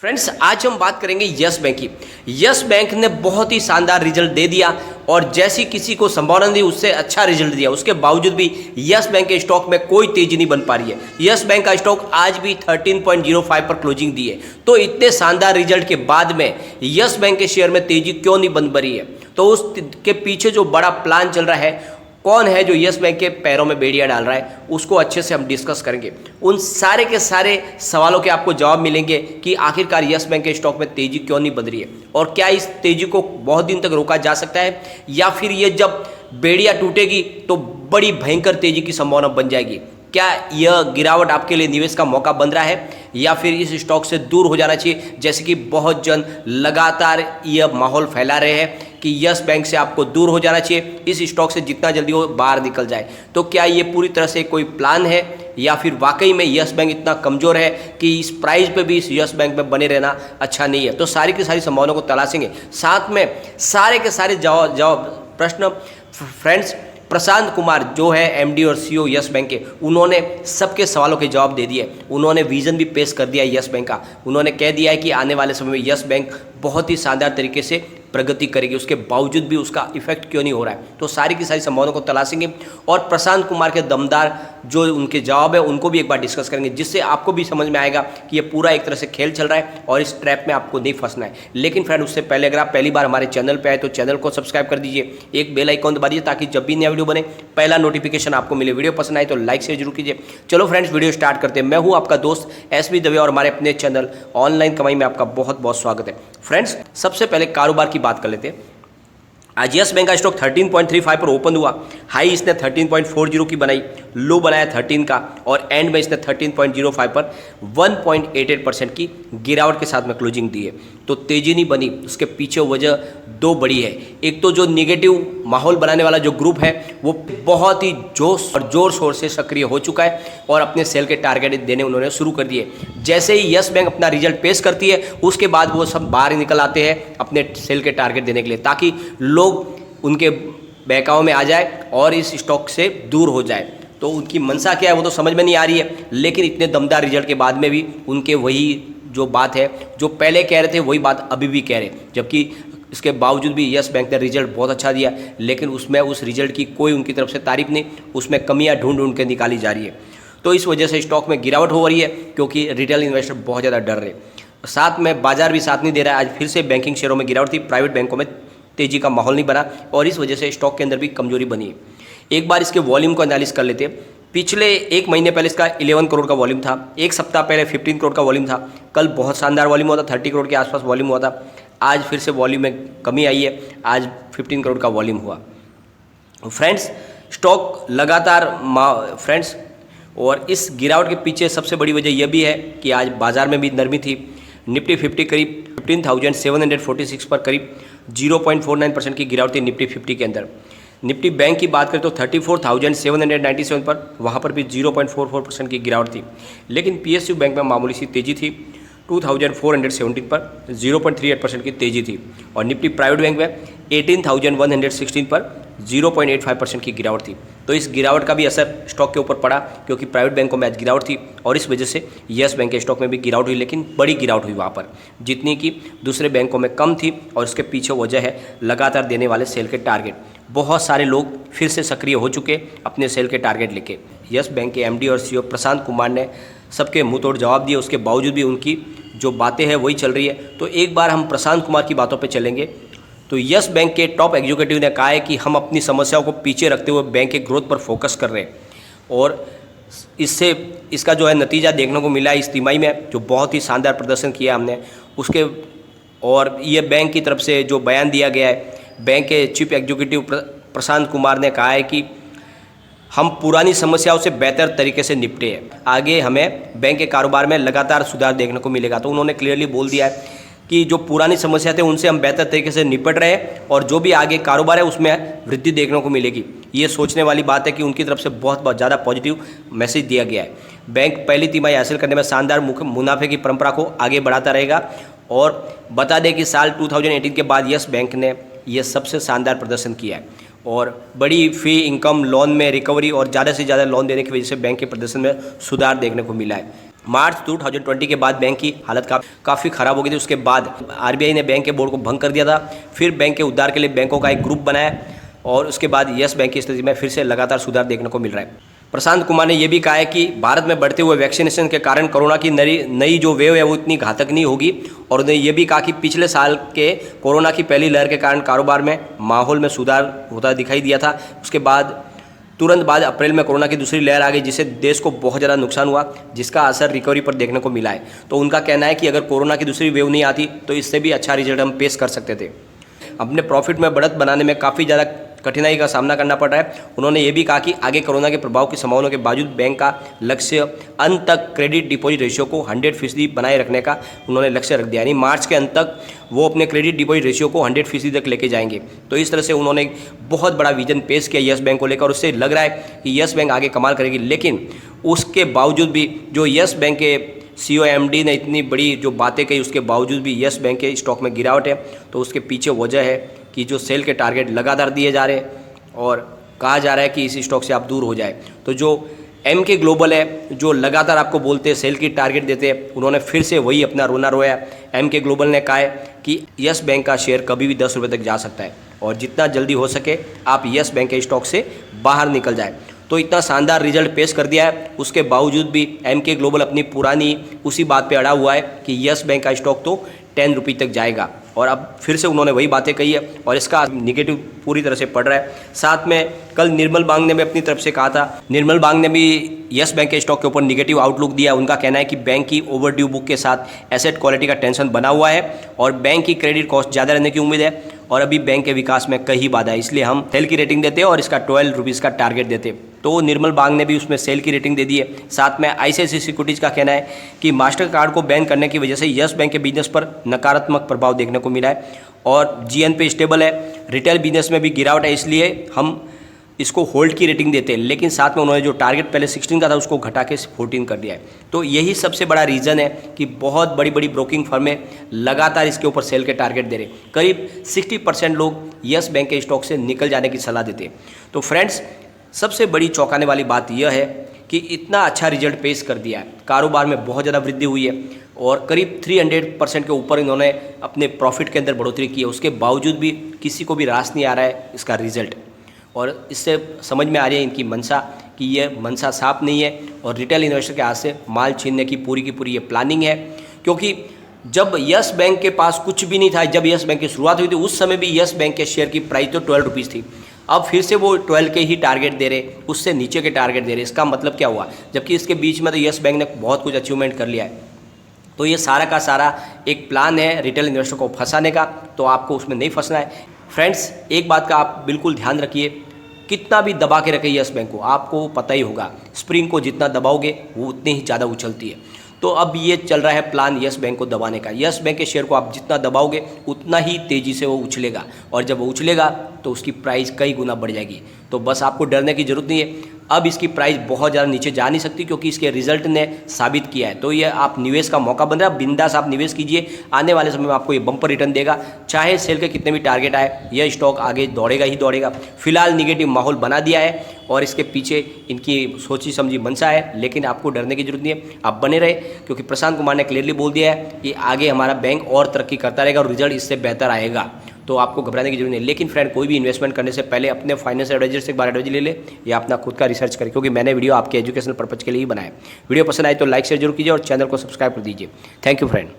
Friends, आज हम बात करेंगे यस बैंक की। यस बैंक ने बहुत ही शानदार रिजल्ट दे दिया और जैसी किसी को संभावना थी उससे अच्छा रिजल्ट दिया। उसके बावजूद भी यस बैंक के स्टॉक में कोई तेजी नहीं बन पा रही है। यस बैंक का स्टॉक आज भी 13.05 पर क्लोजिंग दी है। तो इतने शानदार रिजल्ट के बाद में यस बैंक के शेयर में तेजी क्यों नहीं बन पा रही है? तो उसके पीछे जो बड़ा प्लान चल रहा है, कौन है जो यस बैंक के पैरों में बेड़ियां डाल रहा है, उसको अच्छे से हम डिस्कस करेंगे। उन सारे के सारे सवालों के आपको जवाब मिलेंगे कि आखिरकार यस बैंक के स्टॉक में तेजी क्यों नहीं बन रही है और क्या इस तेजी को बहुत दिन तक रोका जा सकता है, या फिर ये जब बेड़ियां टूटेगी तो बड़ी भयंकर तेजी की संभावना बन जाएगी। क्या यह गिरावट आपके लिए निवेश का मौका बन रहा है या फिर इस स्टॉक से दूर हो जाना चाहिए, जैसे कि बहुत जन लगातार यह माहौल फैला रहे हैं कि यस बैंक से आपको दूर हो जाना चाहिए, इस स्टॉक से जितना जल्दी हो बाहर निकल जाए। तो क्या ये पूरी तरह से कोई प्लान है या फिर वाकई में यस बैंक इतना कमज़ोर है कि इस प्राइस पे भी इस यस बैंक में बने रहना अच्छा नहीं है? तो सारी की सारी संभावनाओं को तलाशेंगे, साथ में सारे के सारे जवाब प्रश्न। फ्रेंड्स, प्रशांत कुमार जो है एमडी और सीईओ यस बैंक के, उन्होंने सबके सवालों के जवाब दे दिए। उन्होंने विजन भी पेश कर दिया यस बैंक का। उन्होंने कह दिया है कि आने वाले समय में यस बैंक बहुत ही शानदार तरीके से प्रगति करेगी, उसके बावजूद भी उसका इफेक्ट क्यों नहीं हो रहा है। तो सारी की सारी संभावनाओं को तलाशेंगे और प्रशांत कुमार के दमदार जो उनके जवाब है उनको भी एक बार डिस्कस करेंगे, जिससे आपको भी समझ में आएगा कि ये पूरा एक तरह से खेल चल रहा है और इस ट्रैप में आपको नहीं फंसना है। लेकिन फ्रेंड, उससे पहले अगर आप पहली बार हमारे चैनल पर आए तो चैनल को सब्सक्राइब कर दीजिए, एक बेल आइकॉन दबा दीजिए ताकि जब भी नया वीडियो बने पहला नोटिफिकेशन आपको मिले। वीडियो पसंद आए तो लाइक शेयर जरूर कीजिए। चलो फ्रेंड्स, वीडियो स्टार्ट करते हैं। मैं हूँ आपका दोस्त एसबी दवे और हमारे अपने चैनल ऑनलाइन कमाई में आपका बहुत बहुत स्वागत है। फ्रेंड्स, सबसे पहले कारोबार की बात कर लेते हैं। आज यस बैंक का स्टॉक 13.35 पर ओपन हुआ। हाई इसने 13.40 की बनाई, लो बनाया 13 का और एंड में इसने 13.05 पर 1.88% की गिरावट के साथ में क्लोजिंग दी है। तो तेजी नहीं बनी, उसके पीछे वजह दो बड़ी है। एक तो जो नेगेटिव माहौल बनाने वाला जो ग्रुप है वो बहुत ही जोश और जोर शोर से सक्रिय हो चुका है और अपने सेल के टारगेट देने उन्होंने शुरू कर दिए। जैसे ही यस बैंक अपना रिजल्ट पेश करती है उसके बाद वो सब बाहर निकल आते हैं अपने सेल के टारगेट देने के लिए, ताकि लोग उनके बहकाव में आ जाए और इस स्टॉक से दूर हो जाए। तो उनकी मंशा क्या है वो तो समझ में नहीं आ रही है, लेकिन इतने दमदार रिजल्ट के बाद में भी उनके वही जो बात है जो पहले कह रहे थे वही बात अभी भी कह रहे हैं। जबकि इसके बावजूद भी यस बैंक ने रिजल्ट बहुत अच्छा दिया, लेकिन उसमें उस रिजल्ट की कोई उनकी तरफ से तारीफ नहीं, उसमें कमियां ढूंढ ढूंढ के निकाली जा रही है। तो इस वजह से स्टॉक में गिरावट हो रही है क्योंकि रिटेल इन्वेस्टर बहुत ज़्यादा डर रहे। साथ में बाजार भी साथ नहीं दे रहा है। आज फिर से बैंकिंग शेयरों में गिरावट थी, प्राइवेट बैंकों में तेजी का माहौल नहीं बना और इस वजह से स्टॉक के अंदर भी कमजोरी बनी है। एक बार इसके वॉल्यूम को एनालिसिस कर लेते हैं। पिछले एक महीने पहले इसका 11 करोड़ का वॉल्यूम था, एक सप्ताह पहले 15 करोड़ का वॉल्यूम था, कल बहुत शानदार वॉल्यूम हुआ था, 30 करोड़ के आसपास वॉल्यूम हुआ था। आज फिर से वॉल्यूम में कमी आई है, आज 15 करोड़ का वॉल्यूम हुआ। फ्रेंड्स, स्टॉक लगातार फ्रेंड्स और इस गिरावट के पीछे सबसे बड़ी वजह यह भी है कि आज बाजार में भी नरमी थी। निफ्टी 50 करीब 15,746 पर करीब 0.49% की गिरावट थी निफ्टी 50 के अंदर। निफ्टी बैंक की बात करें तो 34,797 पर, वहाँ पर भी 0.44% की गिरावट थी। लेकिन पीएसयू बैंक में मामूली सी तेजी थी, 2,417 पर 0.38% की तेजी थी और निफ्टी प्राइवेट बैंक में 18,116 पर 0.85% की गिरावट थी। तो इस गिरावट का भी असर स्टॉक के ऊपर पड़ा क्योंकि प्राइवेट बैंकों में आज गिरावट थी और इस वजह से यस बैंक के स्टॉक में भी गिरावट हुई, लेकिन बड़ी गिरावट हुई वहाँ पर, जितनी कि दूसरे बैंकों में कम थी। और इसके पीछे वजह है लगातार देने वाले सेल के टारगेट। बहुत सारे लोग फिर से सक्रिय हो चुके अपने सेल के टारगेट लेके। यस बैंक के एमडी और सीईओ प्रशांत कुमार ने सबके मुंह तोड़ जवाब दिए, उसके बावजूद भी उनकी जो बातें हैं वही चल रही है। तो एक बार हम प्रशांत कुमार की बातों पे चलेंगे। तो यस बैंक के टॉप एग्जीक्यूटिव ने कहा है कि हम अपनी समस्याओं को पीछे रखते हुए बैंक के ग्रोथ पर फोकस कर रहे हैं और इससे इसका जो है नतीजा देखने को मिला है इस तिमाही में, जो बहुत ही शानदार प्रदर्शन किया हमने उसके। और ये बैंक की तरफ से जो बयान दिया गया है, बैंक के चीफ एग्जीक्यूटिव प्रशांत कुमार ने कहा है कि हम पुरानी समस्याओं से बेहतर तरीके से निपटे हैं, आगे हमें बैंक के कारोबार में लगातार सुधार देखने को मिलेगा। तो उन्होंने क्लियरली बोल दिया है कि जो पुरानी समस्या थे उनसे हम बेहतर तरीके से निपट रहे हैं और जो भी आगे कारोबार है उसमें वृद्धि देखने को मिलेगी। ये सोचने वाली बात है कि उनकी तरफ से बहुत ज़्यादा पॉजिटिव मैसेज दिया गया है। बैंक पहली तिमाही हासिल करने में शानदार मुनाफे की परंपरा को आगे बढ़ाता रहेगा। और बता दें कि साल 2018 के बाद यस बैंक ने यह सबसे शानदार प्रदर्शन किया है और बड़ी फी इनकम, लोन में रिकवरी और ज़्यादा से ज़्यादा लोन देने की वजह से बैंक के प्रदर्शन में सुधार देखने को मिला है। मार्च 2020 के बाद बैंक की हालत काफ़ी ख़राब हो गई थी। उसके बाद आरबीआई ने बैंक के बोर्ड को भंग कर दिया था। फिर बैंक के उद्धार के लिए बैंकों का एक ग्रुप बनाया और उसके बाद यस बैंक की स्थिति में फिर से लगातार सुधार देखने को मिल रहा है। प्रशांत कुमार ने यह भी कहा है कि भारत में बढ़ते हुए वैक्सीनेशन के कारण कोरोना की नई जो वेव है वो इतनी घातक नहीं होगी। और उन्होंने ये भी कहा कि पिछले साल के कोरोना की पहली लहर के कारण कारोबार में माहौल में सुधार होता दिखाई दिया था। उसके बाद तुरंत बाद अप्रैल में कोरोना की दूसरी लहर आ गई, जिससे देश को बहुत ज़्यादा नुकसान हुआ, जिसका असर रिकवरी पर देखने को मिला है। तो उनका कहना है कि अगर कोरोना की दूसरी वेव नहीं आती तो इससे भी अच्छा रिजल्ट हम पेश कर सकते थे। अपने प्रॉफिट में बढ़त बनाने में काफ़ी ज़्यादा कठिनाई का सामना करना पड़ रहा है। उन्होंने ये भी कहा कि आगे कोरोना के प्रभाव की संभावना के बावजूद बैंक का लक्ष्य अंत तक क्रेडिट डिपॉजिट रेशियो को 100% बनाए रखने का उन्होंने लक्ष्य रख दिया। यानी मार्च के अंत तक वो अपने क्रेडिट डिपॉजिट रेशियो को 100% तक लेके जाएंगे। तो इस तरह से उन्होंने एक बहुत बड़ा विजन पेश किया यस बैंक को लेकर और उससे लग रहा है कि यस बैंक आगे कमाल करेगी। लेकिन उसके बावजूद भी जो यस बैंक के CEO MD ने इतनी बड़ी जो बातें कही, उसके बावजूद भी यस बैंक के स्टॉक में गिरावट है। तो उसके पीछे वजह है कि जो सेल के टारगेट लगातार दिए जा रहे हैं और कहा जा रहा है कि इस स्टॉक से आप दूर हो जाए। तो जो MK ग्लोबल है, जो लगातार आपको बोलते हैं सेल की टारगेट देते हैं, उन्होंने फिर से वही अपना रोना रोया। MK ग्लोबल ने कहा है कि यस बैंक का शेयर कभी भी 10 रुपये तक जा सकता है और जितना जल्दी हो सके आप यस बैंक के स्टॉक से बाहर निकल जाए। तो इतना शानदार रिजल्ट पेश कर दिया है, उसके बावजूद भी MK ग्लोबल अपनी पुरानी उसी बात पे अड़ा हुआ है कि यस बैंक का स्टॉक तो 10 रुपये तक जाएगा। और अब फिर से उन्होंने वही बातें कही है और इसका निगेटिव पूरी तरह से पड़ रहा है। साथ में कल निर्मल बांग ने भी अपनी तरफ से कहा था, निर्मल बांग ने भी यस बैंक के स्टॉक के ऊपर निगेटिव आउटलुक दिया। उनका कहना है कि बैंक की ओवरड्यू बुक के साथ एसेट क्वालिटी का टेंशन बना हुआ है और बैंक की क्रेडिट कॉस्ट ज़्यादा रहने की उम्मीद है और अभी बैंक के विकास में कई बाधा है, इसलिए हम सेल की रेटिंग देते हैं और इसका 12 रुपीज़ का टारगेट देते हैं। तो निर्मल बांग ने भी उसमें सेल की रेटिंग दे दी है। साथ में ICICI सिक्योरिटीज़ का कहना है कि मास्टर कार्ड को बैन करने की वजह से यस बैंक के बिजनेस पर नकारात्मक प्रभाव देखने को मिला है और GNP स्टेबल है। रिटेल बिजनेस में भी गिरावट है, इसलिए हम इसको होल्ड की रेटिंग देते हैं। लेकिन साथ में उन्होंने जो टारगेट पहले 16 का था उसको घटा के 14 कर दिया है। तो यही सबसे बड़ा रीज़न है कि बहुत बड़ी बड़ी ब्रोकिंग फर्में लगातार इसके ऊपर सेल के टारगेट दे रहे हैं। करीब 60% लोग यस बैंक के स्टॉक से निकल जाने की सलाह देते हैं। तो फ्रेंड्स, सबसे बड़ी चौंकाने वाली बात यह है कि इतना अच्छा रिजल्ट पेश कर दिया है, कारोबार में बहुत ज़्यादा वृद्धि हुई है और करीब 300% के ऊपर इन्होंने अपने प्रॉफिट के अंदर बढ़ोतरी की है। उसके बावजूद भी किसी को भी रास नहीं आ रहा है इसका रिजल्ट और इससे समझ में आ रही है इनकी मंशा कि ये मंशा साफ नहीं है और रिटेल इन्वेस्टर के हाथ से माल छीनने की पूरी ये प्लानिंग है। क्योंकि जब यस बैंक के पास कुछ भी नहीं था, जब यस बैंक की शुरुआत हुई थी उस समय भी यस बैंक के शेयर की प्राइस तो 12 रुपीज़ थी। अब फिर से वो 12 के ही टारगेट दे रहे, उससे नीचे के टारगेट दे रहे। इसका मतलब क्या हुआ, जबकि इसके बीच में तो यस बैंक ने बहुत कुछ अचीवमेंट कर लिया है। तो ये सारा का सारा एक प्लान है रिटेल इन्वेस्टर को फंसाने का, तो आपको उसमें नहीं फंसना है। फ्रेंड्स, एक बात का आप बिल्कुल ध्यान रखिए, कितना भी दबा के रखे यस बैंक को, आपको पता ही होगा स्प्रिंग को जितना दबाओगे वो उतनी ही ज़्यादा उछलती है। तो अब ये चल रहा है प्लान यस बैंक को दबाने का। यस बैंक के शेयर को आप जितना दबाओगे उतना ही तेज़ी से वो उछलेगा और जब वो उछलेगा तो उसकी प्राइस कई गुना बढ़ जाएगी। तो बस आपको डरने की ज़रूरत नहीं है। अब इसकी प्राइस बहुत ज़्यादा नीचे जा नहीं सकती क्योंकि इसके रिजल्ट ने साबित किया है। तो ये आप निवेश का मौका बन रहा है, बिंदास आप निवेश कीजिए। आने वाले समय में आपको ये बम्पर रिटर्न देगा, चाहे सेल के कितने भी टारगेट आए, यह स्टॉक आगे दौड़ेगा ही दौड़ेगा। फिलहाल निगेटिव माहौल बना दिया है और इसके पीछे इनकी सोची समझी मंशा है, लेकिन आपको डरने की जरूरत नहीं है, आप बने रहे क्योंकि प्रशांत कुमार ने क्लियरली बोल दिया है कि आगे हमारा बैंक और तरक्की करता रहेगा और रिजल्ट इससे बेहतर आएगा। तो आपको घबराने की जरूरत नहीं है। लेकिन फ्रेंड, कोई भी इन्वेस्टमेंट करने से पहले अपने फाइनेंशियल एडवाइजर से एक बार एडवाइजर ले ले या अपना खुद का रिसर्च करें, क्योंकि मैंने वीडियो आपके एजुकेशनल पर्पज के लिए ही बनाया है। वीडियो पसंद आए तो लाइक शेयर जरूर कीजिए और चैनल को सब्सक्राइब कर दीजिए। Thank you friend.